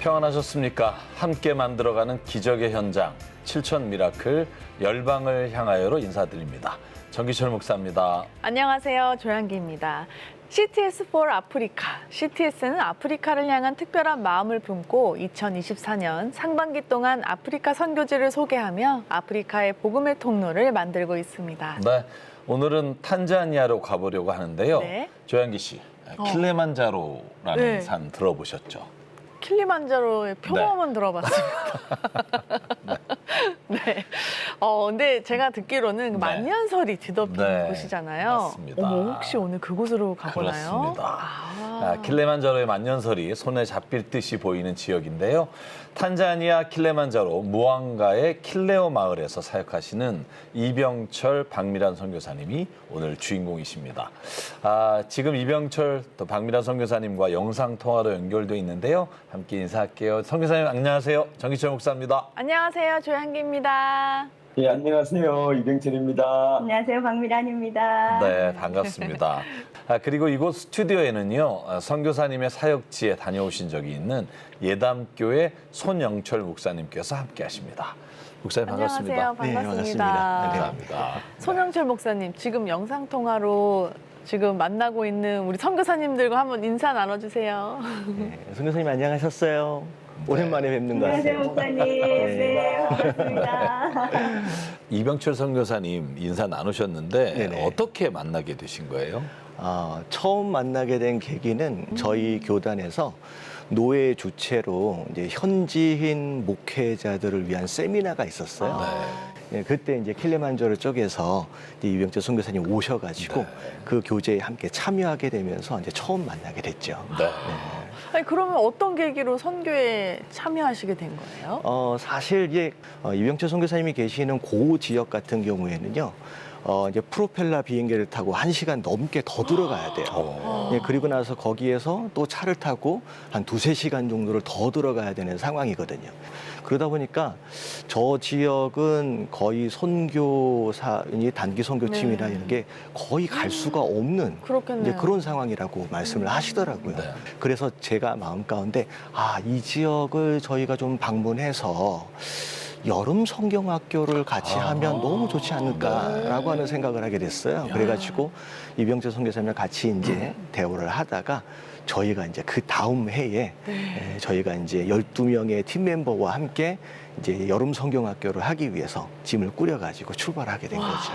평안하셨습니까? 함께 만들어가는 기적의 현장, 7천 미라클 열방을 향하여로 인사드립니다. 정기철 목사입니다. 안녕하세요. 조양기입니다. CTS for 아프리카. CTS는 아프리카를 향한 특별한 마음을 품고 2024년 상반기 동안 아프리카 선교지를 소개하며 아프리카의 복음의 통로를 만들고 있습니다. 네, 오늘은 탄자니아로 가보려고 하는데요. 네. 조양기 씨, 킬레만자로라는 네. 산 들어보셨죠? 킬리만자로의 표범은 들어봤습니다. 네. 근데 제가 듣기로는 네. 만년설이 뒤덮인 네, 곳이잖아요. 맞습니다. 어머, 혹시 오늘 그곳으로 가보나요? 그렇습니다. 킬레만자로의 만년설이 손에 잡힐 듯이 보이는 지역인데요. 탄자니아 킬레만자로 무앙가의 킬레오 마을에서 사역하시는 이병철 박미란 선교사님이 오늘 주인공이십니다. 지금 이병철 또 박미란 선교사님과 영상 통화로 연결돼 있는데요. 함께 인사할게요. 선교사님 안녕하세요. 정기철 목사입니다. 안녕하세요. 조양기입니다. 예, 안녕하세요. 이병철입니다. 안녕하세요. 박미란입니다. 네, 반갑습니다. 그리고 이곳 스튜디오에는요, 선교사님의 사역지에 다녀오신 적이 있는 예담교회 손영철 목사님께서 함께 하십니다. 목사님 반갑습니다. 안녕하세요. 반갑습니다. 네, 반갑습니다. 감사합니다. 손영철 목사님, 지금 영상 통화로 지금 만나고 있는 우리 선교사님들과 한번 인사 나눠주세요. 네, 선교사님 안녕하셨어요? 오랜만에 뵙는 것 안녕하세요, 같아요. 목사님. 네, 반갑습니다. 이병철 선교사님 인사 나누셨는데 네네. 어떻게 만나게 되신 거예요? 처음 만나게 된 계기는 저희 교단에서 노예 주최로 이제 현지인 목회자들을 위한 세미나가 있었어요. 네, 그때 이제 킬레만자로 쪽에서 이제 이병철 선교사님 오셔가지고 그 교제에 함께 참여하게 되면서 이제 처음 만나게 됐죠. 네. 아니, 그러면 어떤 계기로 선교에 참여하시게 된 거예요? 사실 이제 이병철 선교사님이 계시는 그 지역 같은 경우에는요. 이제 프로펠러 비행기를 타고 1시간 넘게 더 들어가야 돼요. 예, 그리고 나서 거기에서 또 차를 타고 한 2~3시간 정도를 더 들어가야 되는 상황이거든요. 그러다 보니까 저 지역은 거의 선교사니 단기 선교팀이라는 게 거의 갈 수가 없는 그렇겠네요. 이제 그런 상황이라고 말씀을 하시더라고요. 네. 그래서 제가 마음 가운데 이 지역을 저희가 좀 방문해서 여름 성경학교를 같이 하면 너무 좋지 않을까라고 하는 생각을 하게 됐어요. 그래가지고 이병철 선교사님과 같이 이제 대화를 하다가 저희가 이제 그 다음 해에 저희가 이제 12명의 팀 멤버와 함께 이제 여름 성경학교를 하기 위해서 짐을 꾸려가지고 출발하게 된 거죠.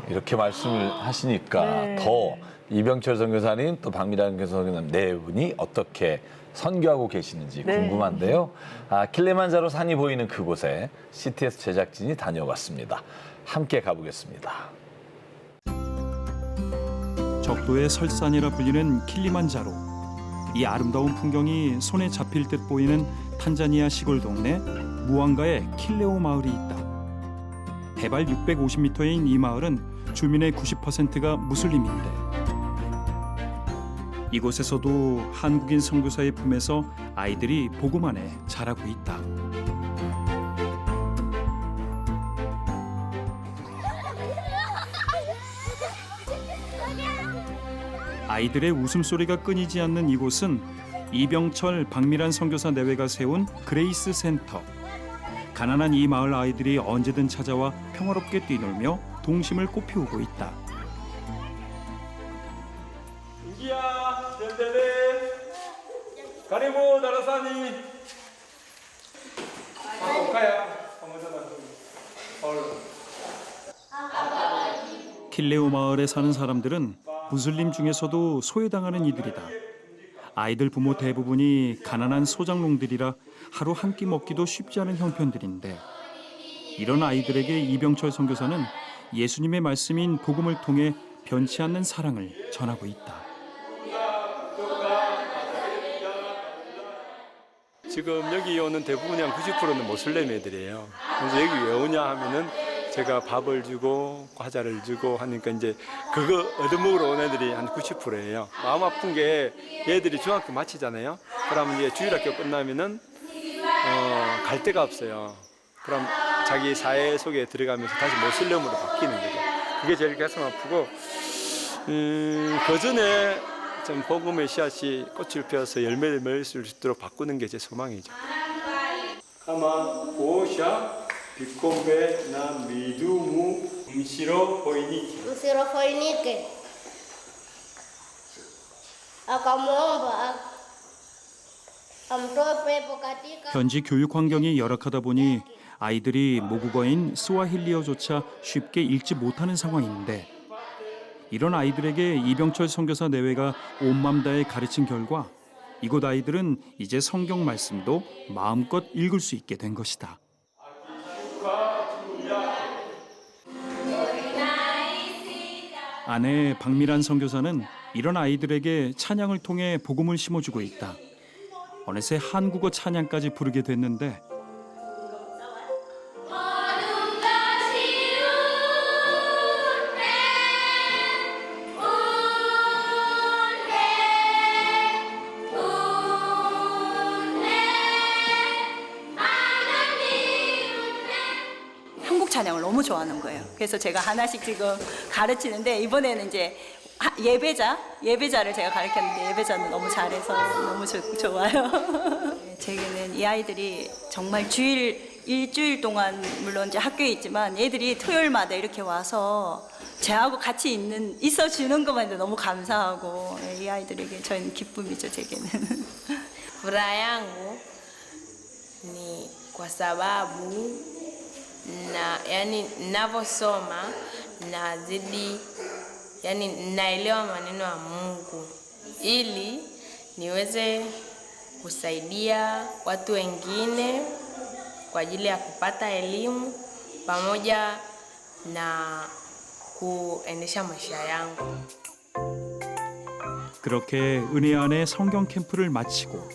이렇게 말씀을 하시니까 네. 더 이병철 선교사님 또 박미란 선교사님 네 분이 어떻게 선교하고 계시는지 네. 궁금한데요. 킬레만자로 산이 보이는 그곳에 CTS 제작진이 다녀왔습니다. 함께 가보겠습니다. 적도의 설산이라 불리는 킬리만자로. 이 아름다운 풍경이 손에 잡힐 듯 보이는 탄자니아 시골 동네 무앙가의 킬레오 마을이 있다. 해발 650m인 이 마을은 주민의 90%가 무슬림인데 이곳에서도 한국인 선교사의 품에서 아이들이 복음 안에 자라고 있다. 아이들의 웃음소리가 끊이지 않는 이곳은 이병철 박미란 선교사 내외가 세운 그레이스 센터. 가난한 이 마을 아이들이 언제든 찾아와 평화롭게 뛰놀며 동심을 꽃피우고 있다. 인기야, 델델레, 가리모, 다라사니. 킬레오 마을에 사는 사람들은 무슬림 중에서도 소외당하는 이들이다. 아이들 부모 대부분이 가난한 소장농들이라 하루 한 끼 먹기도 쉽지 않은 형편들인데 이런 아이들에게 이병철 선교사는 예수님의 말씀인 복음을 통해 변치 않는 사랑을 전하고 있다. 지금 여기 오는 대부분이 한 90%는 모슬렘 애들이에요. 그래서 여기 왜 오냐 하면은 제가 밥을 주고 과자를 주고 하니까 이제 그거 얻어먹으러 온 애들이 한 90%예요. 마음 아픈 게 얘들이 중학교 마치잖아요. 그러면 이제 주일학교 끝나면은 갈 데가 없어요. 그럼 자기 사회 속에 들어가면서 다시 모슬렘으로 바뀌는 거죠. 그게 제일 가슴 아프고 그 전에 좀 복음의 씨앗이 꽃을 피워서 열매를 맺을 수 있도록 바꾸는 게 제 소망이죠. 가만 보샤 비콤베 나 미두무 음시로 보이니 Usiro Foinike. Akamwomba amtoe pepo katika 현지 교육 환경이 열악하다 보니 아이들이 모국어인 스와힐리어조차 쉽게 읽지 못하는 상황인데 이런 아이들에게 이병철 선교사 내외가 온맘 다해 가르친 결과 이곳 아이들은 이제 성경 말씀도 마음껏 읽을 수 있게 된 것이다. 아내 박미란 선교사는 이런 아이들에게 찬양을 통해 복음을 심어주고 있다. 어느새 한국어 찬양까지 부르게 됐는데 한국 찬양을 너무 좋아하는 거예요. 그래서 제가 하나씩 지금 가르치는데 이번에는 이제 예배자를 제가 가르쳤는데 예배자는 너무 잘해서 너무 좋아요. 제게는 이 아이들이 정말 일주일 동안 물론 이제 학교에 있지만 얘들이 토요일마다 이렇게 와서 저하고 같이 있어주는 것만 해도 너무 감사하고 이 아이들에게 저희는 기쁨이죠, 제게는. furaha yangu ni kwa sababu yani ninavyosoma nazidi yani naelewa maneno ya Mungu ili niweze kusaidia watu wengine kwa ajili ya kupata elimu pamoja na kuendesha maisha yangu. 그렇게 은혜 안에 성경 캠프를 마치고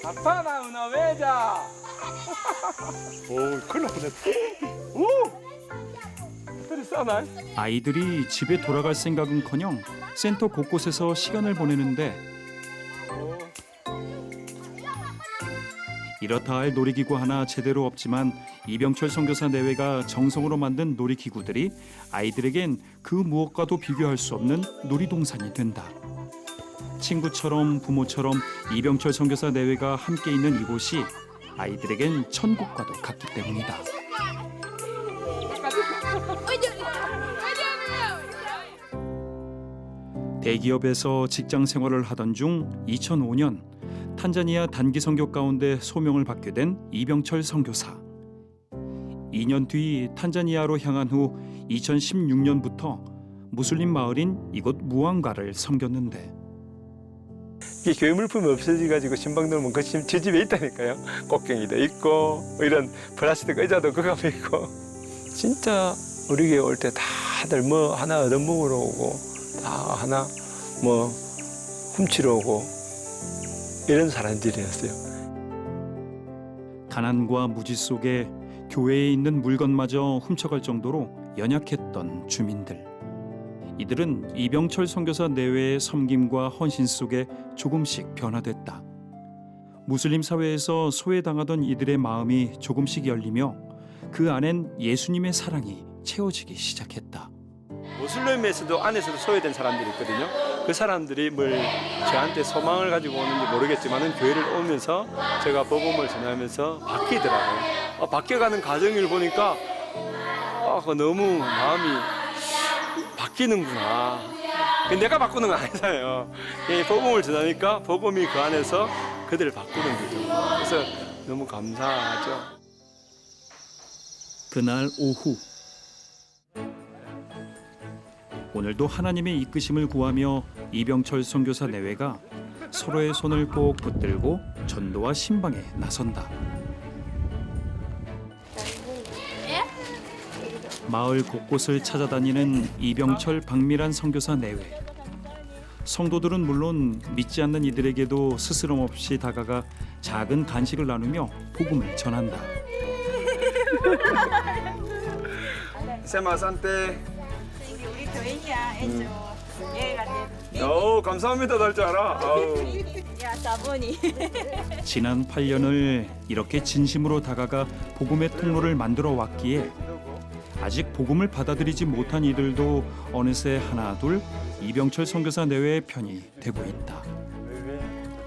아빠나 은하외자. 오, 큰일 날 뻔했다. 오! 그리 싸나? 아이들이 집에 돌아갈 생각은커녕 센터 곳곳에서 시간을 보내는데 이렇다 할 놀이기구 하나 제대로 없지만 이병철 선교사 내외가 정성으로 만든 놀이기구들이 아이들에겐 그 무엇과도 비교할 수 없는 놀이동산이 된다. 친구처럼 부모처럼 이병철 선교사 내외가 함께 있는 이곳이 아이들에겐 천국과도 같기 때문이다. 대기업에서 직장 생활을 하던 중 2005년 탄자니아 단기 선교 가운데 소명을 받게 된 이병철 선교사. 2년 뒤 탄자니아로 향한 후 2016년부터 무슬림 마을인 이곳 무안가를 섬겼는데 이게 교회 물품이 없어져가지고 신방 들어오면 그 제 집에 있다니까요. 꽃갱이도 있고 이런 플라스틱 의자도 그거 있고 진짜 우리 교회 올 때 다들 뭐 하나 얻어먹으러 오고 다 하나 뭐 훔치러 오고 이런 사람들이었어요. 가난과 무지 속에 교회에 있는 물건마저 훔쳐갈 정도로 연약했던 주민들. 이들은 이병철 선교사 내외의 섬김과 헌신 속에 조금씩 변화됐다. 무슬림 사회에서 소외당하던 이들의 마음이 조금씩 열리며 그 안엔 예수님의 사랑이 채워지기 시작했다. 모슬림에서도 안에서도 소외된 사람들이 있거든요. 그 사람들이 뭘 저한테 소망을 가지고 오는지 모르겠지만은 교회를 오면서 제가 복음을 전하면서 바뀌더라고요. 바뀌어가는 과정을 보니까 너무 마음이 바뀌는구나. 내가 바꾸는 건 아니잖아요. 복음을 전하니까 복음이 그 안에서 그들을 바꾸는 거죠. 그래서 너무 감사하죠. 그날 오후 오늘도 하나님의 이끄심을 구하며 이병철 선교사 내외가 서로의 손을 꼭 붙들고 전도와 신방에 나선다. 마을 곳곳을 찾아다니는 이병철 박미란 선교사 내외. 성도들은 물론 믿지 않는 이들에게도 스스럼 없이 다가가 작은 간식을 나누며 복음을 전한다. 세마산테. 우리 교회야 오, 감사합니다. 날 줄 알아. 야 사보니. 지난 8년을 이렇게 진심으로 다가가 복음의 통로를 만들어 왔기에 아직 복음을 받아들이지 못한 이들도 어느새 하나둘 이병철 선교사 내외의 편이 되고 있다.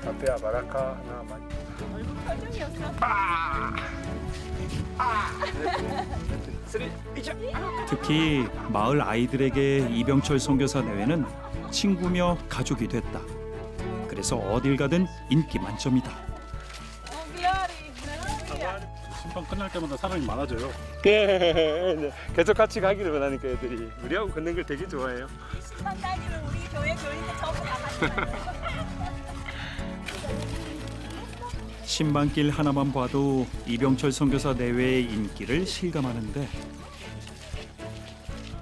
카페아 바라카 특히 마을 아이들에게 이병철 선교사 내외는 친구며 가족이 됐다. 그래서 어딜 가든 인기 만점이다. 신방 끝날 때마다 사람이 많아져요. 네, 계속 같이 가기를 원하니까 애들이 우리하고 걷는 걸 되게 좋아해요. 신방 다니면 우리 교회 교인들 전부 다 같이 신방길 하나만 봐도 이병철 선교사 내외의 인기를 실감하는데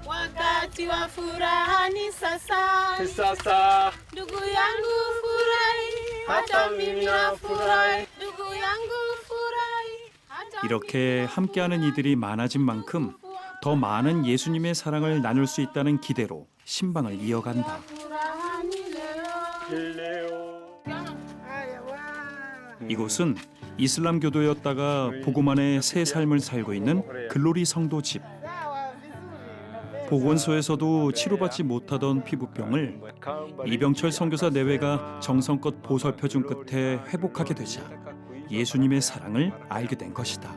Wakati wa furaha ni sasa, sasa ndugu yangu furahi, hata mimi nafurahi, ndugu yangu furahi, hata 이렇게 함께하는 이들이 많아진 만큼 더 많은 예수님의 사랑을 나눌 수 있다는 기대로 신방을 이어간다. 이곳은 이슬람 교도였다가 복음 안에 새 삶을 살고 있는 글로리 성도 집. 보건소에서도 치료받지 못하던 피부병을 이병철 선교사 내외가 정성껏 보살펴준 끝에 회복하게 되자 예수님의 사랑을 알게 된 것이다.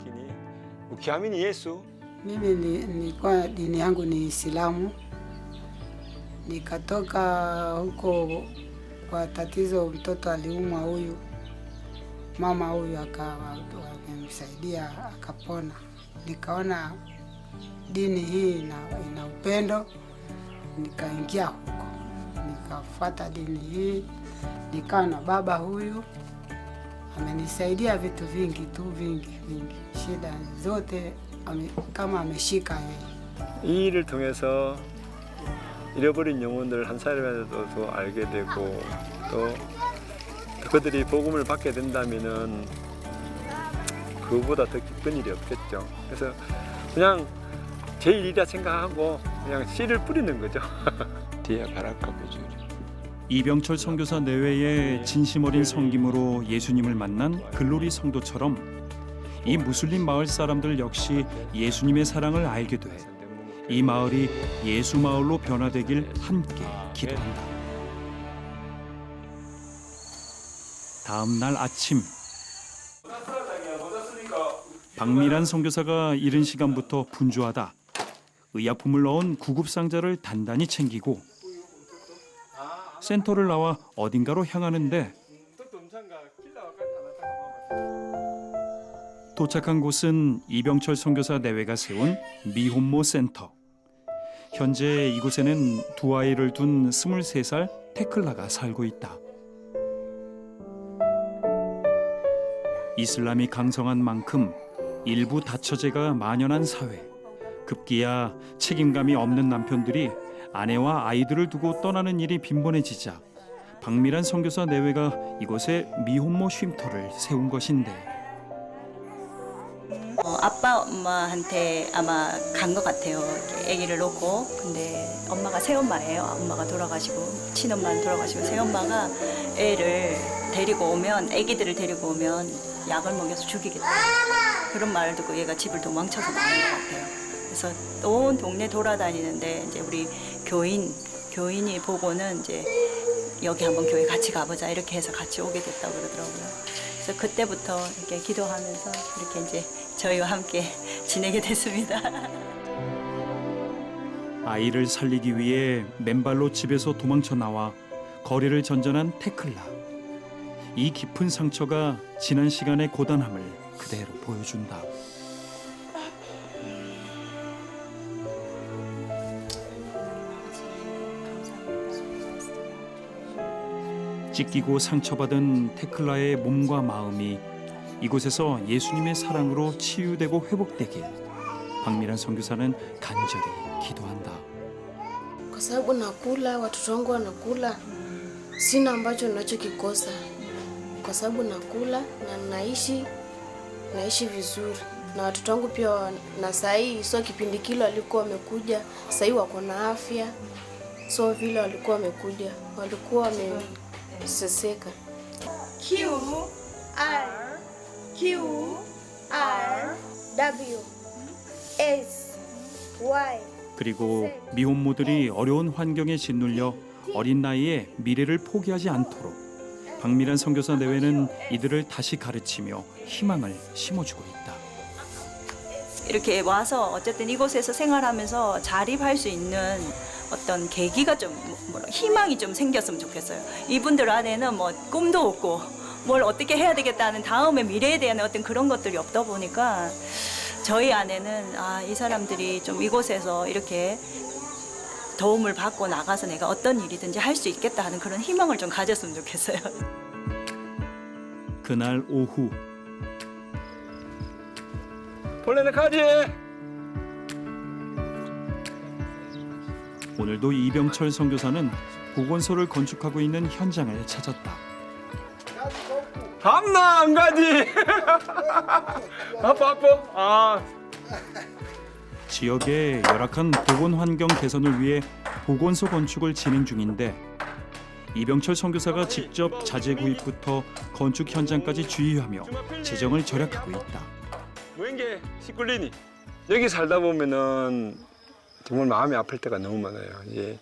ukiamini Yesu Mimi nilikuwa dini yangu ni Islamu, nikatoka huko kwa tatizo, mtoto aliumwa huyu, mama huyu akamsaidia akapona. Nikaona dini hii ina upendo, nikaingia huko, nikafuata dini hii, nikawa na baba huyu amenisaidia vitu vingi tu, vingi shida zote kama ameshika yeye. 이 일을 통해서 잃어버린 영혼들 한 사람이라도 알게 되고 또 그들이 복음을 받게 된다면은 그보다 더 기쁜 일이 없겠죠. 그래서 그냥 제 일이라 생각하고 그냥 씨를 뿌리는 거죠. 뒤에 바라카 보죠. 이병철 선교사 내외의 진심 어린 섬김으로 예수님을 만난 글로리 성도처럼 이 무슬림 마을 사람들 역시 예수님의 사랑을 알게 돼 이 마을이 예수 마을로 변화되길 함께 기도한다. 다음 날 아침 박미란 선교사가 이른 시간부터 분주하다. 의약품을 넣은 구급 상자를 단단히 챙기고 센터를 나와 어딘가로 향하는데 도착한 곳은 이병철 선교사 내외가 세운 미혼모 센터. 현재 이곳에는 두 아이를 둔 23살 테클라가 살고 있다. 이슬람이 강성한 만큼 일부 다처제가 만연한 사회. 급기야 책임감이 없는 남편들이 아내와 아이들을 두고 떠나는 일이 빈번해지자 박미란 선교사 내외가 이곳에 미혼모 쉼터를 세운 것인데 아빠 엄마한테 아마 간 것 같아요. 이렇게 아기를 놓고. 근데 엄마가 새엄마예요. 엄마가 돌아가시고 친엄마는 돌아가시고 새엄마가 애를 데리고 오면 아기들을 데리고 오면 약을 먹여서 죽이겠다. 그런 말을 듣고 얘가 집을 도망쳐서 나온 것 같아요. 그래서 온 동네 돌아다니는데 이제 우리 교인이 보고는 이제 여기 한번 교회 같이 가보자 이렇게 해서 같이 오게 됐다고 그러더라고요. 그래서 그때부터 이렇게 기도하면서 이렇게 이제 저희와 함께 지내게 됐습니다. 아이를 살리기 위해 맨발로 집에서 도망쳐 나와 거리를 전전한 테클라. 이 깊은 상처가 지난 시간의 고단함을 그대로 보여준다. 찢기고 상처받은 테클라의 몸과 마음이 이곳에서 예수님의 사랑으로 치유되고 회복되길 박미란 선교사는 간절히 기도한다. Kwa sababu nakula, watoto wangu wanakula, sina ambacho ninachokikosa. Kwa sababu nakula na naishi vizuri. Na watoto wangu pia na sahii sio kipindi kile walikuwa wamekuja, sahii wako na afya. So vile walikuwa wamekuja, walikuwa wameseseka. 그리고 미혼모들이 어려운 환경에 짓눌려 어린 나이에 미래를 포기하지 않도록 박미란 선교사 내외는 이들을 다시 가르치며 희망을 심어주고 있다. 이렇게 와서 어쨌든 이곳에서 생활하면서 자립할 수 있는 어떤 계기가 좀 희망이 좀 생겼으면 좋겠어요. 이분들 안에는 뭐 꿈도 없고 뭘 어떻게 해야 되겠다는 다음의 미래에 대한 어떤 그런 것들이 없다 보니까 저희 안에는 이 사람들이 좀 이곳에서 이렇게 도움을 받고 나가서 내가 어떤 일이든지 할 수 있겠다 하는 그런 희망을 좀 가졌으면 좋겠어요. 그날 오후 원래는 가지. 오늘도 이병철 선교사는 보건소를 건축하고 있는 현장을 찾았다. 밤나 안 가지. 아빠. 지역의 열악한 보건 환경 개선을 위해 보건소 건축을 진행 중인데 이병철 선교사가 직접 자재 구입부터 건축 현장까지 주의하며 재정을 절약하고 있다. 왠게 시끌리니 여기 살다 보면은 정말 마음이 아플 때가 너무 많아요. 이제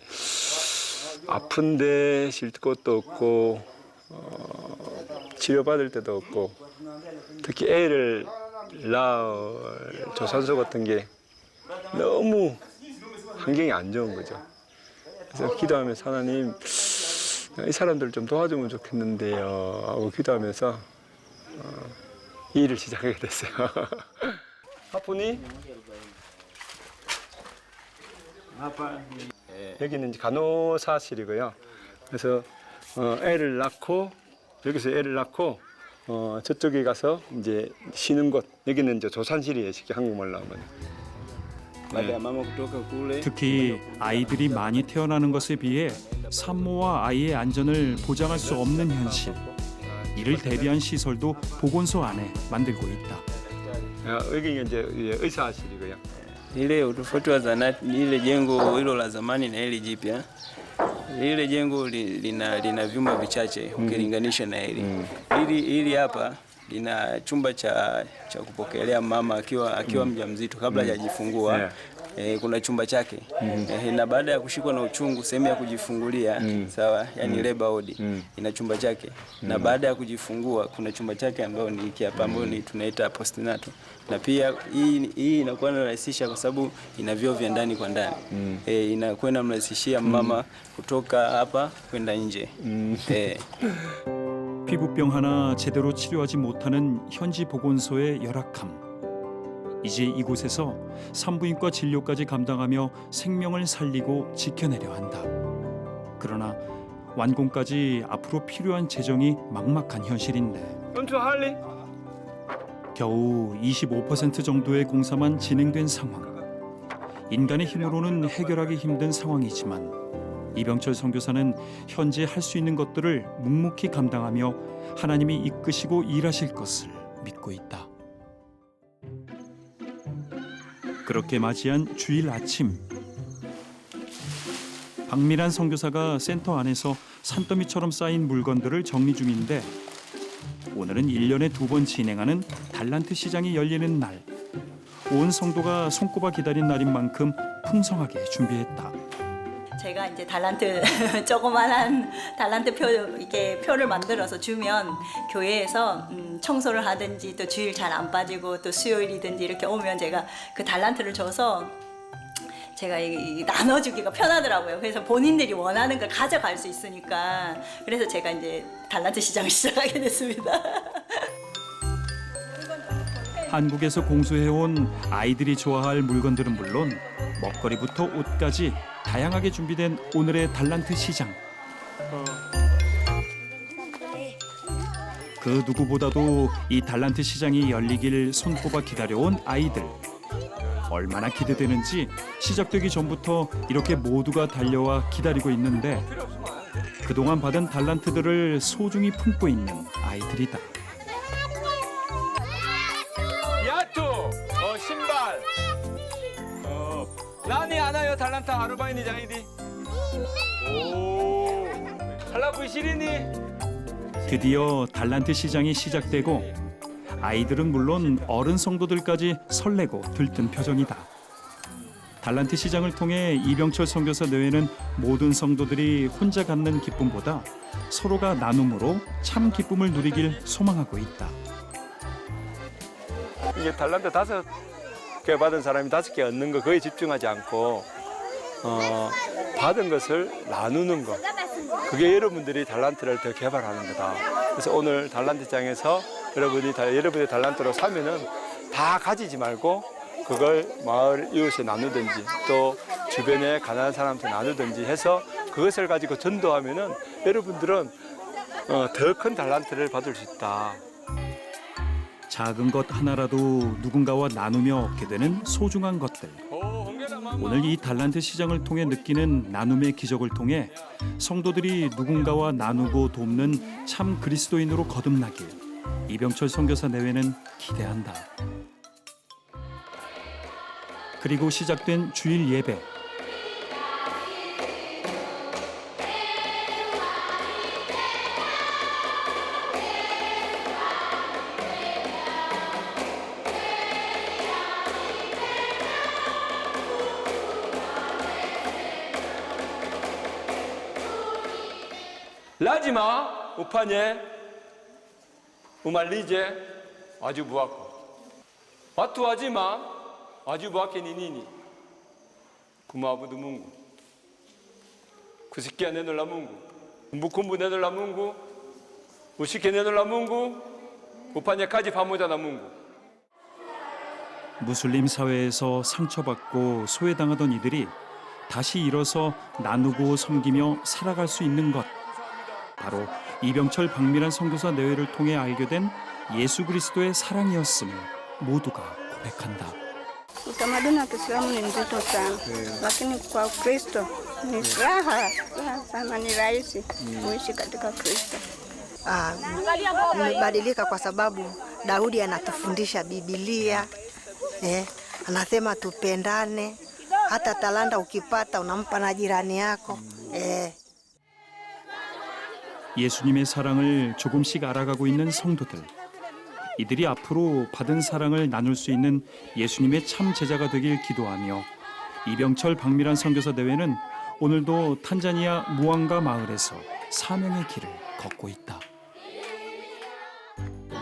아픈데 쉴 곳도 없고 치료받을 때도 없고 특히 애를 낳을 조산소 같은 게 너무 환경이 안 좋은 거죠. 그래서 기도하면서 하나님 이 사람들 좀 도와주면 좋겠는데요 하고 기도하면서 이 일을 시작하게 됐어요. 아프니? 여기는 이제 간호사실이고요. 그래서 애를 낳고 여기서 애를 낳고 저쪽에 가서 이제 쉬는 곳 여기는 이제 조산실이에요. 쉽게 한국말로 하면. 특히 아이들이 많이 태어나는 것에 비해 산모와 아이의 안전을 보장할 수 없는 현실. 이를 대비한 시설도 보건소 안에 만들고 있다. 여기가 이제 의사실이고요. Ile utofauti wa zahanati ni ile jengo hilo la zamani na hili jipya. Ile jengo lina vyumba vichache ukilinganisha na hili. Hili hapa lina chumba cha kupokelea mama akiwa mjamzito kabla hajajifungua. Kuna chumba chake na baada ya kushikwa na uchungu sehemu ya kujifungulia sawa, yani labor ward ina chumba chake na baada ya kujifungua kuna chumba chake ambao ni hiki hapa ambao ni tunaita postnatal, na pia hii inakuwa inarahisisha kwa sababu ina vyoo vya ndani kwa ndani inakuwa inamrahisishia mama kutoka hapa kwenda nje. 피부병 하나 제대로 치료하지 못하는 현지 보건소의 열악함. 이제 이곳에서 산부인과 진료까지 감당하며 생명을 살리고 지켜내려 한다. 그러나 완공까지 앞으로 필요한 재정이 막막한 현실인데 연주 할리? 겨우 25% 정도의 공사만 진행된 상황. 인간의 힘으로는 해결하기 힘든 상황이지만 이병철 선교사는 현재 할 수 있는 것들을 묵묵히 감당하며 하나님이 이끄시고 일하실 것을 믿고 있다. 그렇게 맞이한 주일 아침, 박미란 선교사가 센터 안에서 산더미처럼 쌓인 물건들을 정리 중인데 오늘은 1년에 2번 진행하는 달란트 시장이 열리는 날. 온 성도가 손꼽아 기다린 날인 만큼 풍성하게 준비했다. 제가 이제 달란트 조그만한 달란트 표를 만들어서 주면 교회에서 청소를 하든지 또 주일 잘 안 빠지고 또 수요일이든지 이렇게 오면 제가 그 달란트를 줘서 제가 나눠주기가 편하더라고요. 그래서 본인들이 원하는 걸 가져갈 수 있으니까 그래서 제가 이제 달란트 시장을 시작하게 됐습니다. 한국에서 공수해온 아이들이 좋아할 물건들은 물론 먹거리부터 옷까지 다양하게 준비된 오늘의 달란트 시장. 그 누구보다도 이 달란트 시장이 열리길 손꼽아 기다려온 아이들. 얼마나 기대되는지 시작되기 전부터 이렇게 모두가 달려와 기다리고 있는데 그동안 받은 달란트들을 소중히 품고 있는 아이들이다. 야투, 신발, 라니 아나요 달란트 아르바이니 자이디. 오, 할라부이 시리니. 드디어 달란트 시장이 시작되고 아이들은 물론 어른 성도들까지 설레고 들뜬 표정이다. 달란트 시장을 통해 이병철 선교사 내외는 모든 성도들이 혼자 갖는 기쁨보다 서로가 나눔으로 참 기쁨을 누리길 소망하고 있다. 이게 달란트 5개 받은 사람이 5개 얻는 거 거의 집중하지 않고 받은 것을 나누는 거. 그게 여러분들이 달란트를 더 개발하는 거다. 그래서 오늘 달란트장에서 여러분의 달란트로 사면은 다 가지지 말고 그걸 마을 이웃에 나누든지 또 주변에 가난한 사람한테 나누든지 해서 그것을 가지고 전도하면은 여러분들은 더 큰 달란트를 받을 수 있다. 작은 것 하나라도 누군가와 나누며 얻게 되는 소중한 것들. 오늘 이 달란트 시장을 통해 느끼는 나눔의 기적을 통해 성도들이 누군가와 나누고 돕는 참 그리스도인으로 거듭나길 이병철 선교사 내외는 기대한다. 그리고 시작된 주일 예배. 라지마 우파nye umalije wajibu wako watu wazima wajibu wake ni nini? Kumwabudu Mungu, kusikia neno la Mungu, kumbukumbu neno la Mungu, ushike neno la Mungu, ufanye kazi pamoja na Mungu. 무슬림 사회에서 상처받고 소외당하던 이들이 다시 일어서 나누고 섬기며 살아갈 수 있는 것. 바로 이병철 박미란 선교사 내외를 통해 알게 된 예수 그리스도의 사랑이었음을 모두가 고백한다. Utamaduni wa Kiislamu ni mzito sana, lakini kwa Kristo ni raha sana, ni rahisi kuishi katika Kristo. Nimebadilika kwa sababu Daudi anatufundisha Biblia, anasema tupendane, hata talanta ukipata unampa na jirani yako. 예수님의 사랑을 조금씩 알아가고 있는 성도들. 이들이 앞으로 받은 사랑을 나눌 수 있는 예수님의 참 제자가 되길 기도하며 이병철 박미란 선교사 대회는 오늘도 탄자니아 무안가 마을에서 사명의 길을 걷고 있다.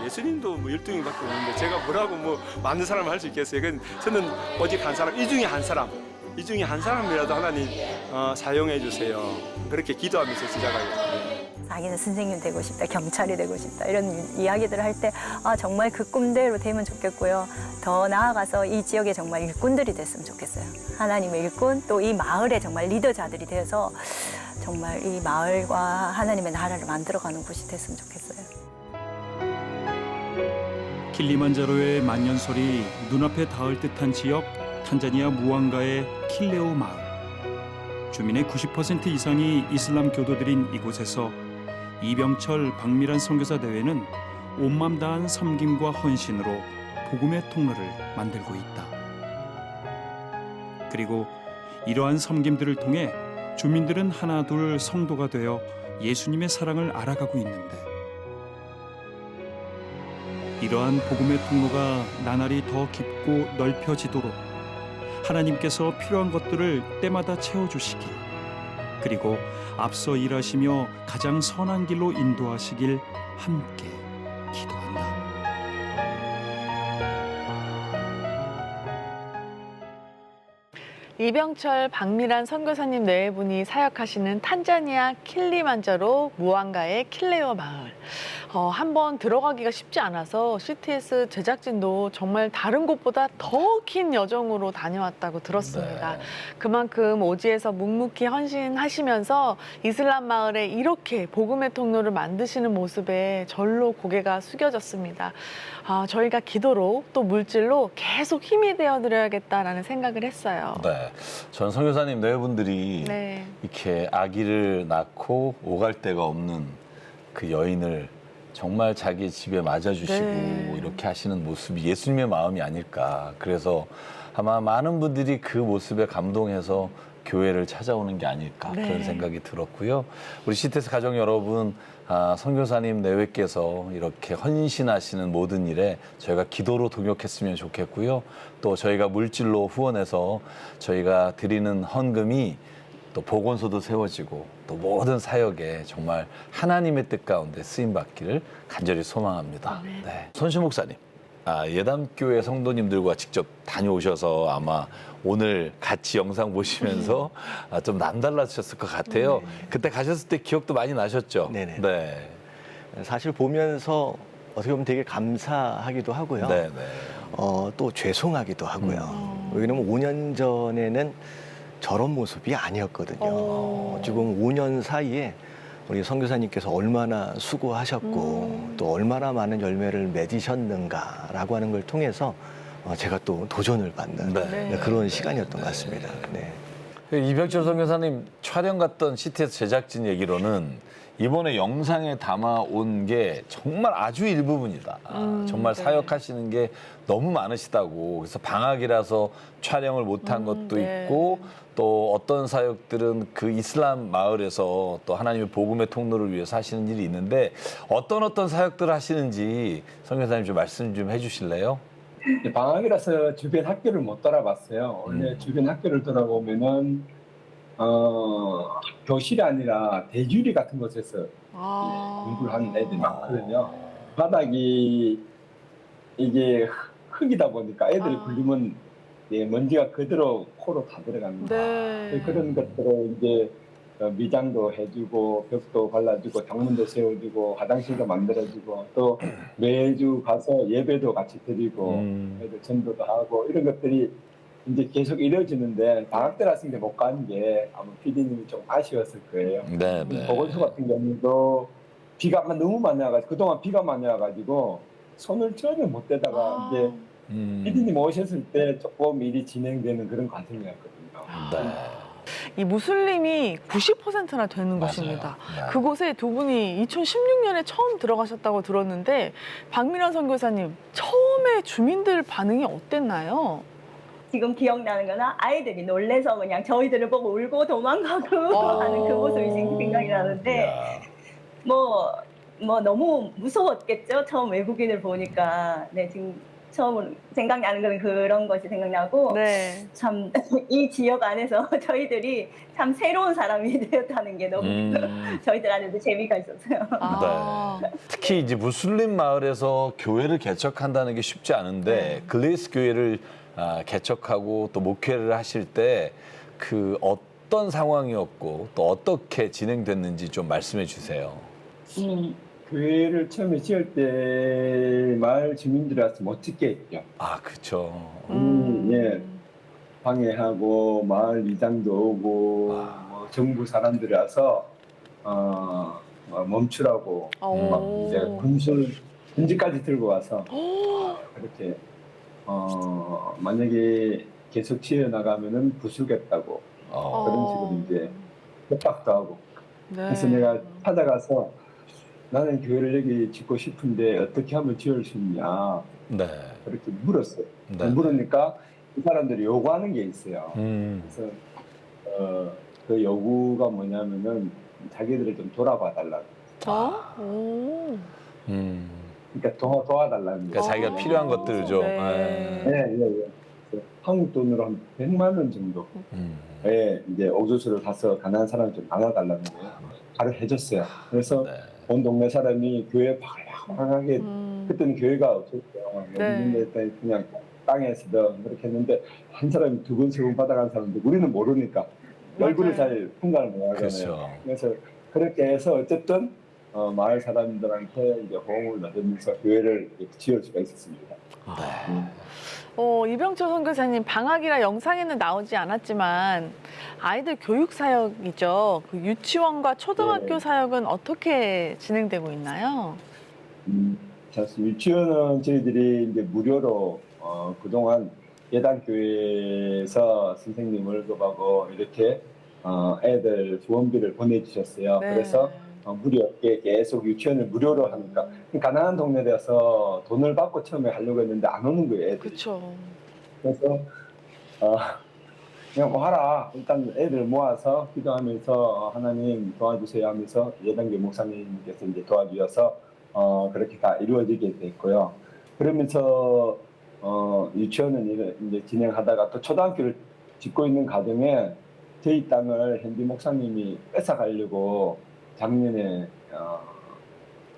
예수님도 뭐 12명밖에 없는데 제가 뭐라고 많은 사람을 할 수 있겠어요. 저는 오직 한 사람, 이 중에 한 사람이라도 하나님 사용해 주세요. 그렇게 기도하면서 시작하겠습니다. 자기는 선생님 되고 싶다, 경찰이 되고 싶다 이런 이야기들을 할 때 정말 그 꿈대로 되면 좋겠고요. 더 나아가서 이 지역에 정말 일꾼들이 됐으면 좋겠어요. 하나님의 일꾼, 또 이 마을의 정말 리더자들이 되어서 정말 이 마을과 하나님의 나라를 만들어가는 곳이 됐으면 좋겠어요. 킬리만자로의 만년설이 눈앞에 닿을 듯한 지역 탄자니아 무안가의 킬레오 마을. 주민의 90% 이상이 이슬람 교도들인 이곳에서 이병철 박미란 선교사 대회는 온맘 다한 섬김과 헌신으로 복음의 통로를 만들고 있다. 그리고 이러한 섬김들을 통해 주민들은 하나둘 성도가 되어 예수님의 사랑을 알아가고 있는데 이러한 복음의 통로가 나날이 더 깊고 넓혀지도록 하나님께서 필요한 것들을 때마다 채워주시길 그리고 앞서 일하시며 가장 선한 길로 인도하시길 함께 기도한다. 이병철 박미란 선교사님 네 분이 사역하시는 탄자니아 킬리만자로 무안가의 킬레오 마을. 한번 들어가기가 쉽지 않아서 CTS 제작진도 정말 다른 곳보다 더 긴 여정으로 다녀왔다고 들었습니다. 네. 그만큼 오지에서 묵묵히 헌신하시면서 이슬람 마을에 이렇게 복음의 통로를 만드시는 모습에 절로 고개가 숙여졌습니다. 저희가 기도로 또 물질로 계속 힘이 되어드려야겠다라는 생각을 했어요. 네, 전 선교사님 네 분들이 네. 이렇게 아기를 낳고 오갈 데가 없는 그 여인을 정말 자기 집에 맞아주시고 네. 이렇게 하시는 모습이 예수님의 마음이 아닐까. 그래서 아마 많은 분들이 그 모습에 감동해서 교회를 찾아오는 게 아닐까 네. 그런 생각이 들었고요. 우리 CTS 가족 여러분, 선교사님 내외께서 이렇게 헌신하시는 모든 일에 저희가 기도로 동역했으면 좋겠고요. 또 저희가 물질로 후원해서 저희가 드리는 헌금이 또 보건소도 세워지고 또 모든 사역에 정말 하나님의 뜻 가운데 쓰임 받기를 간절히 소망합니다. 네. 손시 목사님, 예담교회 성도님들과 직접 다녀오셔서 아마 오늘 같이 영상 보시면서 좀 남달라지셨을 것 같아요. 그때 가셨을 때 기억도 많이 나셨죠? 네네. 네. 사실 보면서 어떻게 보면 되게 감사하기도 하고요. 네, 또 죄송하기도 하고요. 왜냐면 5년 전에는 저런 모습이 아니었거든요. 지금 5년 사이에 우리 선교사님께서 얼마나 수고하셨고 또 얼마나 많은 열매를 맺으셨는가라고 하는 걸 통해서 제가 또 도전을 받는 그런 시간이었던 것 같습니다. 네. 이병철 선교사님 촬영 갔던 CTS 제작진 얘기로는 이번에 영상에 담아온 게 정말 아주 일부분이다. 정말 사역하시는 게 너무 많으시다고. 그래서 방학이라서 촬영을 못한 것도 있고 또 어떤 사역들은 그 이슬람 마을에서 또 하나님의 복음의 통로를 위해서 하시는 일이 있는데 어떤 사역들을 하시는지 선교사님 좀 말씀 좀 해주실래요? 방학이라서 주변 학교를 못 돌아봤어요. 원래 주변 학교를 돌아보면은 교실이 아니라 대주리 같은 곳에서 공부를 하는 애들이 많거든요. 바닥이 이게 흙이다 보니까 애들이 굴리면 먼지가 그대로 코로 다 들어갑니다. 그런 것들을 이제 미장도 해주고 벽도 발라주고 장문도 세워주고 화장실도 만들어주고 또 매주 가서 예배도 같이 드리고 애들 전도도 하고 이런 것들이 이제 계속 이루어지는데 방학 때라서 이제 못 가는 게 아마 PD님이 좀 아쉬웠을 거예요. 보건소 같은 경우도 비가 너무 많이 와가지고 그동안 비가 많이 와가지고 손을 전혀 못 대다가 이제 PD님 오셨을 때 조금 일이 진행되는 그런 과정이었거든요. 이 무슬림이 90%나 되는 곳입니다. 그곳에 두 분이 2016년에 처음 들어가셨다고 들었는데 박미란 선교사님, 처음에 주민들 반응이 어땠나요? 지금 기억나는 거나 아이들이 놀래서 그냥 저희들을 보고 울고 도망가고 하는 그 모습이 지금 생각이 나는데 뭐 너무 무서웠겠죠. 처음 외국인을 보니까. 네, 지금 처음으로 생각나는 건 그런 것이 생각나고 참 이 지역 안에서 저희들이 참 새로운 사람이 되었다는 게 너무 저희들 안에도 재미가 있었어요. 특히 이제 무슬림 마을에서 교회를 개척한다는 게 쉽지 않은데 글레이스 교회를 개척하고 또 목회를 하실 때 그 어떤 상황이었고 또 어떻게 진행됐는지 좀 말씀해 주세요. 교회를 처음에 지을 때 마을 주민들이라서 못 짓게 했죠. 그렇죠. 예, 방해하고 마을 이장도 오고 뭐 정부 사람들이라서 멈추라고 막 이제 군지까지 들고 와서 그렇게 만약에 계속 지어 나가면은 부수겠다고 그런 식으로 이제 협박도 하고. 그래서 내가 찾아가서 나는 교회를 여기 짓고 싶은데 어떻게 하면 지을 수 있냐 그렇게 물었어요. 물으니까 그 사람들이 요구하는 게 있어요. 그래서 그 요구가 뭐냐면은 자기들을 좀 돌아봐 달라고. 그러니까 도와달라는 그러니까 자기가 필요한 것들을 좀. 한국 돈으로 한 100만 원 정도. 이제 옥수수를 사서 가난한 사람 좀 나눠달라는 거예요. 바로 해줬어요. 그래서 온 동네 사람이 교회 방하게 그때는 교회가 없었죠. 그냥 땅에서 그렇게 했는데 한 사람이 2번, 3번 받아간 사람인데 우리는 모르니까 얼굴을 잘 분간을 못 하잖아요. 그래서 그렇게 해서 어쨌든 마을 사람들한테 이제 호응을 얻으면서 교회를 지을 수가 있었습니다. 이병철 선교사님, 방학이라 영상에는 나오지 않았지만 아이들 교육 사역이죠. 그 유치원과 초등학교 사역은 어떻게 진행되고 있나요? 사실 유치원은 저희들이 이제 무료로 그동안 예단교회에서 선생님 월급하고 이렇게 애들 후원비를 보내주셨어요. 그래서 무료 없게 계속 유치원을 무료로 하니까 가난한 동네라서 돈을 받고 처음에 하려고 했는데 안 오는 거예요, 애들이. 그렇죠. 그래서 그냥 뭐 하라. 일단 애들 모아서 기도하면서 하나님 도와주세요 하면서 예단계 목사님께서 이제 도와주셔서 그렇게 다 이루어지게 됐고요. 그러면서 유치원은 이제 진행하다가 또 초등학교를 짓고 있는 과정에 저희 땅을 현지 목사님이 뺏어가려고 작년에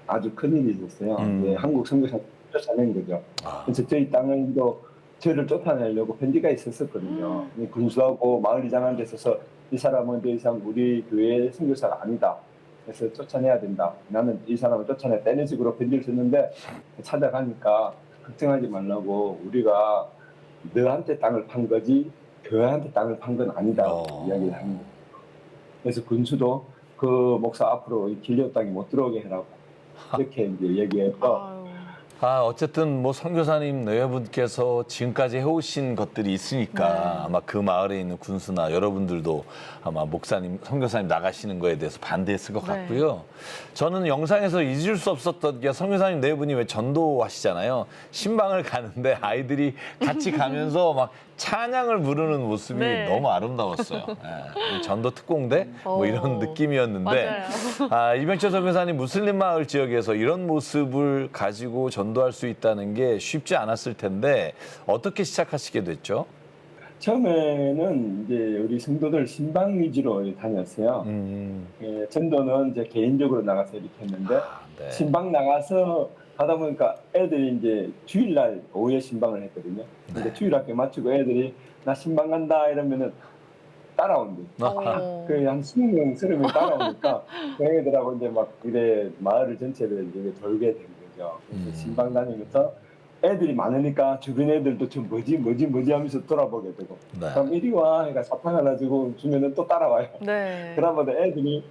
아주 큰일이 있었어요. 한국 선교사 쫓아낸 거죠. 그래서 저희 땅을 또 저를 쫓아내려고 편지가 있었거든요. 군수하고 마을이장한테 있어서 이 사람은 더 이상 우리 교회 선교사가 아니다. 그래서 쫓아내야 된다. 나는 이 사람을 쫓아내야 이런 식으로 편지를 썼는데 찾아가니까 걱정하지 말라고 우리가 너한테 땅을 판 거지 교회한테 땅을 판 건 아니다. 이야기를 합니다. 그래서 군수도 그 목사 앞으로 이 길리오 땅에 못 들어오게 해라고 이렇게 이제 얘기해서 어쨌든 뭐 선교사님 내외분께서 지금까지 해오신 것들이 있으니까 아마 그 마을에 있는 군수나 여러분들도 아마 목사님, 선교사님 나가시는 거에 대해서 반대했을 것 같고요. 저는 영상에서 잊을 수 없었던 게 선교사님 내외분이 왜 전도하시잖아요. 신방을 가는데 아이들이 같이 가면서 막 찬양을 부르는 모습이 너무 아름다웠어요. 전도 특공대 뭐 이런 느낌이었는데 이병철 선교사님 무슬림 마을 지역에서 이런 모습을 가지고 전도할 수 있다는 게 쉽지 않았을 텐데 어떻게 시작하시게 됐죠? 처음에는 이제 우리 성도들 신방 위주로 다녔어요. 전도는 이제 개인적으로 나가서 이렇게 했는데 신방 나가서 하다 보니까 애들이 이제 주일날 오후에 신방을 했거든요. 근데 주일학교 마치고 애들이 나 신방 간다 이러면은 따라온대. 그 한 20명, 30명 따라오니까 그 애들하고 이제 막 이래 마을을 전체를 이제 돌게 된 거죠. 신방 다니면서 애들이 많으니까 주변 애들도 좀 뭐지 하면서 돌아보게 되고 그럼 이리 와 그러니까 사탕 하나 주면은 또 따라와요. 그러면 애들이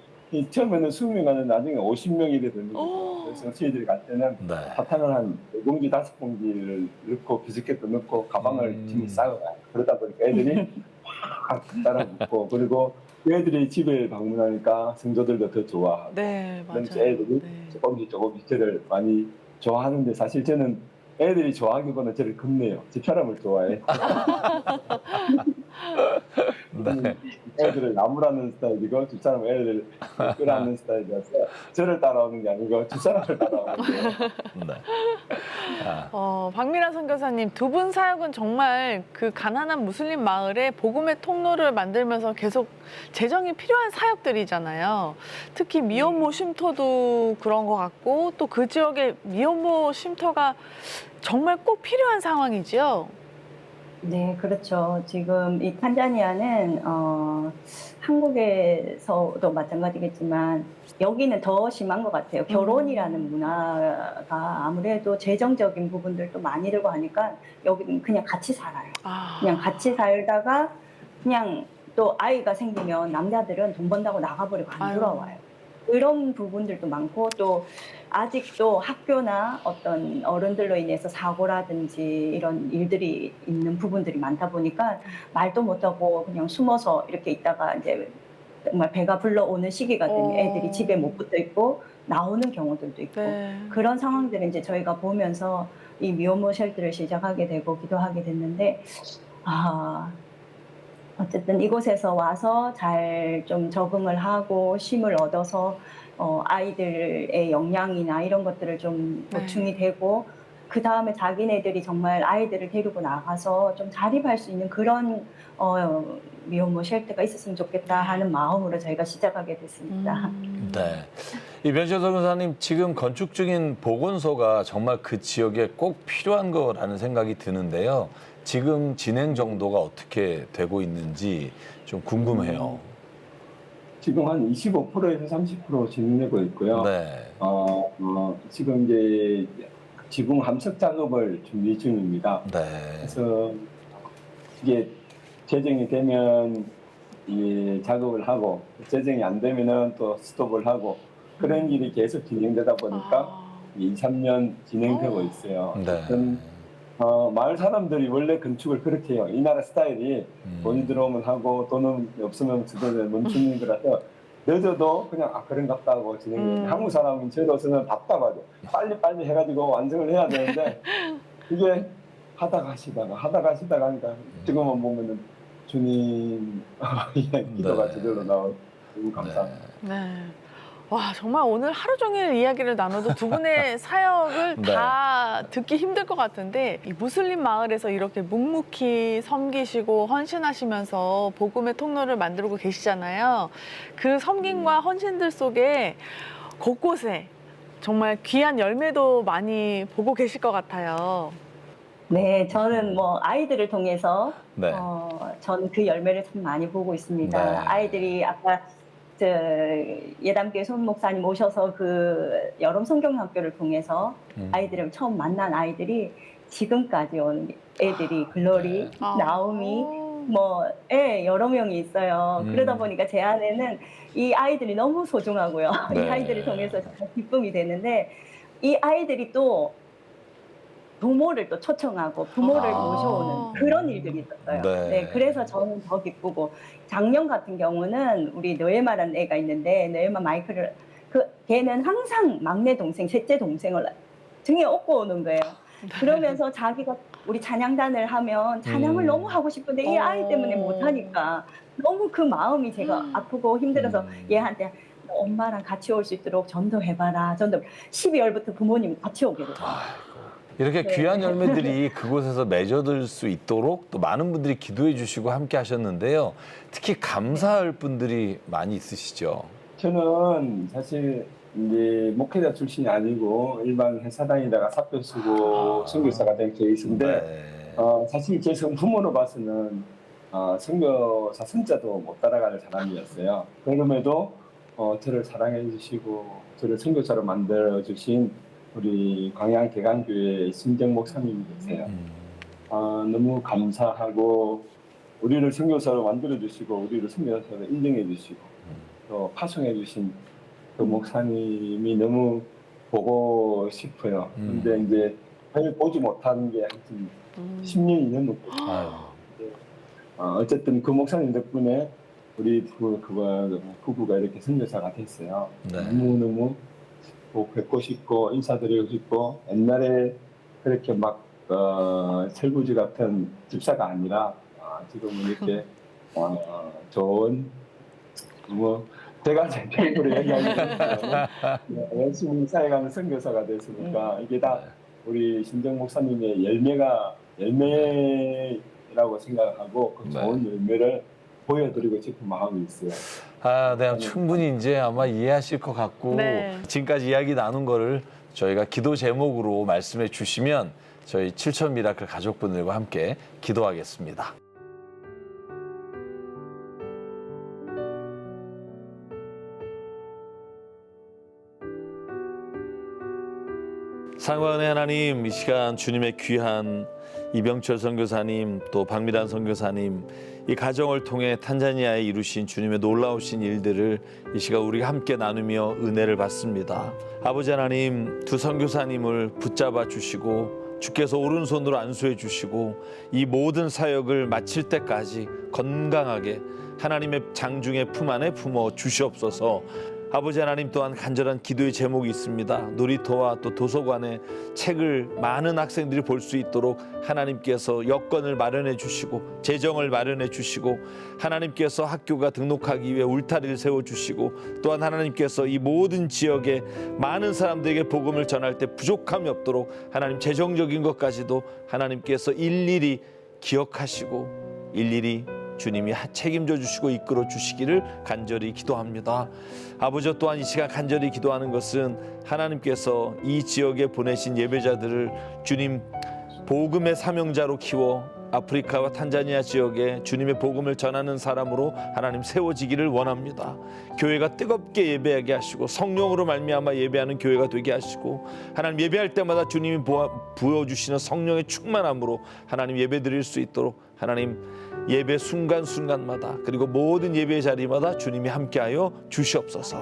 처음에는 20명 하는 나중에 50명이 되는 거죠. 그래서 저희들이 갈 때는 사탕을 한 4봉지, 5봉지를 넣고 비스켓도 넣고 가방을 짐을 싸고 가요. 그러다 보니까 애들이 확 따라 붙고 그리고 애들이 집에 방문하니까 성도들도 더 좋아하고 그러면서 애들이 조금씩 저를 많이 좋아하는데 사실 저는 애들이 좋아하기보다는 저를 겁내요. 제 사람을 좋아해. 애들을 나무라는 스타일이고 두 사람은 애들을 끌어안는 스타일이라서 저를 따라오는 게 아니고 두 사람을 따라오는 거예요. 박미란 선교사님 두 분 사역은 정말 그 가난한 무슬림 마을에 복음의 통로를 만들면서 계속 재정이 필요한 사역들이잖아요. 특히 미혼모 쉼터도 그런 것 같고 또 그 지역에 미혼모 쉼터가 정말 꼭 필요한 상황이지요. 네, 그렇죠. 지금 이 탄자니아는 한국에서도 마찬가지겠지만 여기는 더 심한 것 같아요. 결혼이라는 문화가 아무래도 재정적인 부분들도 많이 들고 하니까 여기는 그냥 같이 살아요. 그냥 같이 살다가 그냥 또 아이가 생기면 남자들은 돈 번다고 나가버리고 안 돌아와요. 그런 부분들도 많고 또 아직도 학교나 어떤 어른들로 인해서 사고라든지 이런 일들이 있는 부분들이 많다 보니까 말도 못하고 그냥 숨어서 이렇게 있다가 이제 정말 배가 불러오는 시기가 되면 애들이 집에 못 붙어 있고 나오는 경우들도 있고 그런 상황들을 이제 저희가 보면서 이 미혼모 쉘터를 시작하게 되고 기도하게 됐는데 어쨌든 이곳에서 와서 잘 좀 적응을 하고 쉼을 얻어서 아이들의 역량이나 이런 것들을 좀 보충이 되고 그 다음에 자기네들이 정말 아이들을 데리고 나가서 좀 자립할 수 있는 그런 미혼모 쉘터가 있었으면 좋겠다 하는 마음으로 저희가 시작하게 됐습니다. 네. 이병철 선교사님 지금 건축 중인 보건소가 정말 그 지역에 꼭 필요한 거라는 생각이 드는데요. 지금 진행 정도가 어떻게 되고 있는지 좀 궁금해요. 지금 한 25%에서 30% 진행되고 있고요. 지금 이제 지붕 함석 작업을 준비 중입니다. 그래서 이게 재정이 되면 이 작업을 하고 재정이 안 되면은 또 스톱을 하고 그런 일이 계속 진행되다 보니까 2, 3년 진행되고 있어요. 마을 사람들이 원래 건축을 그렇게 해요. 이 나라 스타일이 돈이 들어오면 하고 돈은 없으면 주변에 멈추는 거라서 늦어도 그냥 그런갑다 하고 진행해요. 한국 사람은 저로서는 답답하죠. 빨리 해가지고 완성을 해야 되는데 이게 하다가 하시다가 하니까 지금만 보면은 주님 기도가 제대로 나오고 감사합니다. 네. 와, 정말 오늘 하루 종일 이야기를 나눠도 두 분의 사역을 네. 다 듣기 힘들 것 같은데 이 무슬림 마을에서 이렇게 묵묵히 섬기시고 헌신하시면서 복음의 통로를 만들고 계시잖아요. 그 섬김과 헌신들 속에 곳곳에 정말 귀한 열매도 많이 보고 계실 것 같아요. 네, 저는 뭐 아이들을 통해서 네. 저는 그 열매를 참 많이 보고 있습니다. 네. 아이들이 아까 저 예담교회 손 목사님 오셔서 그 여름 성경학교를 통해서 아이들을 처음 만난 아이들이 지금까지 온 애들이 글로리, 나오미 뭐 여러 명이 있어요. 그러다 보니까 제 안에는 이 아이들이 너무 소중하고요. 이 네. 아이들을 통해서 정말 기쁨이 되는데 이 아이들이 또 부모를 또 초청하고 부모를 모셔오는 그런 일들이 있었어요. 네. 네, 그래서 저는 더 기쁘고 작년 같은 경우는 우리 노예마라는 애가 있는데 노예마 마이클을 걔는 항상 막내 동생, 셋째 동생을 등에 업고 오는 거예요. 그러면서 자기가 우리 찬양단을 하면 찬양을 너무 하고 싶은데 이 아이 때문에 못 하니까 너무 그 마음이 제가 아프고 힘들어서 얘한테 엄마랑 같이 올 수 있도록 전도해봐라. 12월부터 부모님 같이 오게 됐어요. 이렇게 네. 귀한 열매들이 그곳에서 맺어들 수 있도록 또 많은 분들이 기도해 주시고 함께 하셨는데요. 특히 감사할 분들이 많이 있으시죠? 저는 사실 이제 목회자 출신이 아니고 일반 회사 다니다가 사표 쓰고 선교사가 된 케이스인데 네. 사실 제 성부모로 봐서는 선교사 선자도 못 따라가는 사람이었어요. 그럼에도 저를 사랑해 주시고 저를 선교사로 만들어 주신 우리 광양 개강교회 신정 목사님이 계세요. 너무 감사하고 우리를 선교사로 만들어 주시고 우리를 선교사로 인정해 주시고 또 파송해 주신 그 목사님이 너무 보고 싶어요. 근데 이제 별 보지 못한 게 하여튼 10년이 넘었거든요. 어쨌든 그 목사님 덕분에 우리 부부가 이렇게 선교사가 됐어요. 네. 너무너무 뵙고 싶고 인사드리고 싶고 옛날에 그렇게 막 철부지 같은 집사가 아니라 지금은 이렇게 좋은 뭐 제가 제 편으로 얘기하면 열심히 사역하는 선교사가 됐으니까 이게 다 우리 신정 목사님의 열매라고 생각하고 그 좋은 열매를 보여드리고 싶은 마음이 있어요. 네, 충분히 이제 아마 이해하실 것 같고 네. 지금까지 이야기 나눈 거를 저희가 기도 제목으로 말씀해 주시면 저희 7천 미라클 가족분들과 함께 기도하겠습니다. 상관의 하나님, 이 시간 주님의 귀한 이병철 선교사님 또 박미란 선교사님 이 가정을 통해 탄자니아에 이루신 주님의 놀라우신 일들을 이 시간 우리가 함께 나누며 은혜를 받습니다. 아버지 하나님, 두 선교사님을 붙잡아 주시고 주께서 오른손으로 안수해 주시고 이 모든 사역을 마칠 때까지 건강하게 하나님의 장중의 품 안에 품어 주시옵소서. 아버지 하나님, 또한 간절한 기도의 제목이 있습니다. 놀이터와 또 도서관에 책을 많은 학생들이 볼 수 있도록 하나님께서 여건을 마련해 주시고 재정을 마련해 주시고 하나님께서 학교가 등록하기 위해 울타리를 세워주시고 또한 하나님께서 이 모든 지역에 많은 사람들에게 복음을 전할 때 부족함이 없도록 하나님 재정적인 것까지도 하나님께서 일일이 기억하시고 일일이 주님이 책임져 주시고 이끌어 주시기를 간절히 기도합니다. 아버지, 또한 이 시간 간절히 기도하는 것은 하나님께서 이 지역에 보내신 예배자들을 주님 복음의 사명자로 키워 아프리카와 탄자니아 지역에 주님의 복음을 전하는 사람으로 하나님 세워지기를 원합니다. 교회가 뜨겁게 예배하게 하시고 성령으로 말미암아 예배하는 교회가 되게 하시고 하나님 예배할 때마다 주님이 부어주시는 성령의 충만함으로 하나님 예배드릴 수 있도록 하나님 예배 순간순간마다 그리고 모든 예배 자리마다 주님이 함께하여 주시옵소서.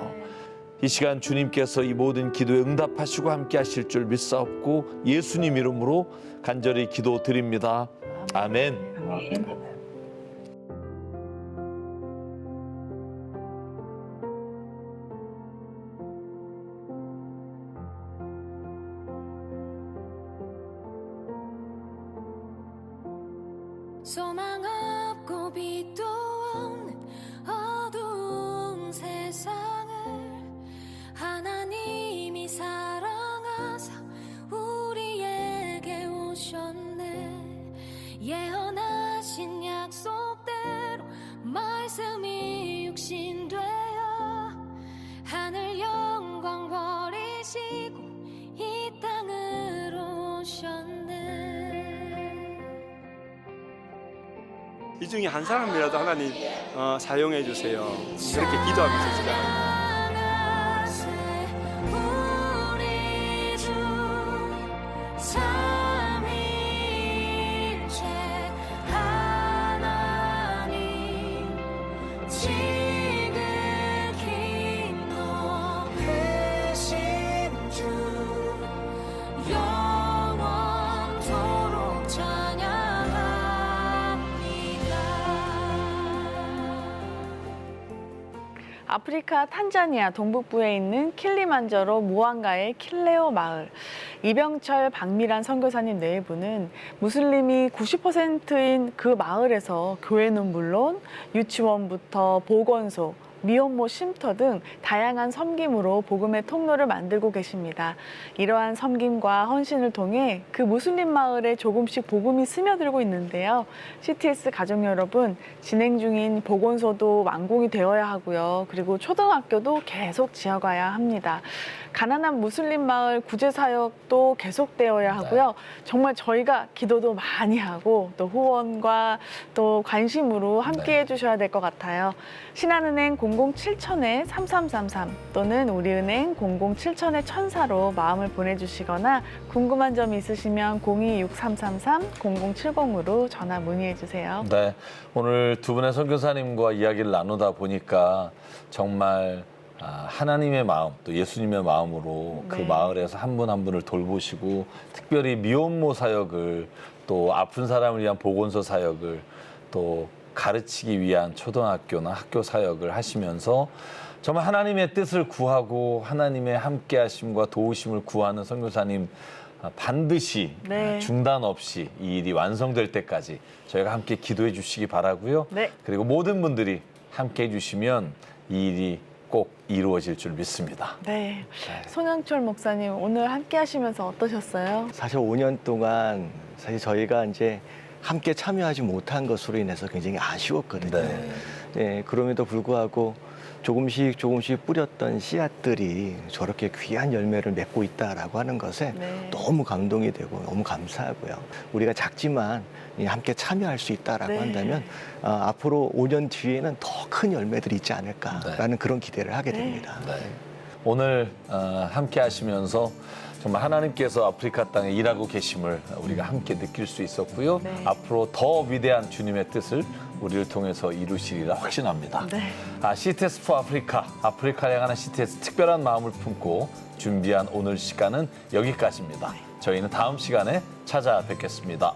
이 시간 주님께서 이 모든 기도에 응답하시고 함께하실 줄 믿사옵고 예수님 이름으로 간절히 기도드립니다. 아멘. 소망 없고 빛도 없는 어두운 세상을 하나님이 사랑하사 우리에게 오셨네. 예언하신 약속대로 말씀이 육신되어 하늘 영광 버리시고 이 땅으로 오셨네. 이 중에 한 사람이라도 하나님 사용해 주세요. 그렇게 기도하면서 제가 우리 주 삼위일체 하나님 지극히 높으신 주 영원토록 아프리카 탄자니아 동북부에 있는 킬리만자로 무안가의 킬레오 마을. 이병철 박미란 선교사님 내부는 무슬림이 90%인 그 마을에서 교회는 물론 유치원부터 보건소, 미혼모 쉼터 등 다양한 섬김으로 복음의 통로를 만들고 계십니다. 이러한 섬김과 헌신을 통해 그 무슬림 마을에 조금씩 복음이 스며들고 있는데요. CTS 가족 여러분, 진행 중인 보건소도 완공이 되어야 하고요. 그리고 초등학교도 계속 지어가야 합니다. 가난한 무슬림 마을 구제 사역도 계속되어야 하고요. 정말 저희가 기도도 많이 하고 또 후원과 또 관심으로 함께 해주셔야 될 것 같아요. 신한은행 007-3333 또는 우리은행 007-1004로 마음을 보내주시거나 궁금한 점 있으시면 026333-0070으로 전화 문의해 주세요. 네, 오늘 두 분의 선교사님과 이야기를 나누다 보니까 정말 하나님의 마음, 또 예수님의 마음으로 그 마을에서 한 분 한 분을 돌보시고 특별히 미혼모 사역을 또 아픈 사람을 위한 보건소 사역을 또 가르치기 위한 초등학교나 학교 사역을 하시면서 정말 하나님의 뜻을 구하고 하나님의 함께하심과 도우심을 구하는 선교사님 반드시 중단 없이 이 일이 완성될 때까지 저희가 함께 기도해 주시기 바라고요. 그리고 모든 분들이 함께 해주시면 이 일이 꼭 이루어질 줄 믿습니다. 네. 손영철 목사님 오늘 함께 하시면서 어떠셨어요? 사실 5년 동안 사실 저희가 이제 함께 참여하지 못한 것으로 인해서 굉장히 아쉬웠거든요. 네, 그럼에도 불구하고 조금씩 뿌렸던 씨앗들이 저렇게 귀한 열매를 맺고 있다라고 하는 것에 너무 감동이 되고 너무 감사하고요. 우리가 작지만 함께 참여할 수 있다라고 한다면 앞으로 5년 뒤에는 더 큰 열매들이 있지 않을까라는 그런 기대를 하게 됩니다. 오늘 함께 하시면서 정말 하나님께서 아프리카 땅에 일하고 계심을 우리가 함께 느낄 수 있었고요. 앞으로 더 위대한 주님의 뜻을 우리를 통해서 이루시리라 확신합니다. CTS for 아프리카, 아프리카를 향하는 CTS 특별한 마음을 품고 준비한 오늘 시간은 여기까지입니다. 저희는 다음 시간에 찾아뵙겠습니다.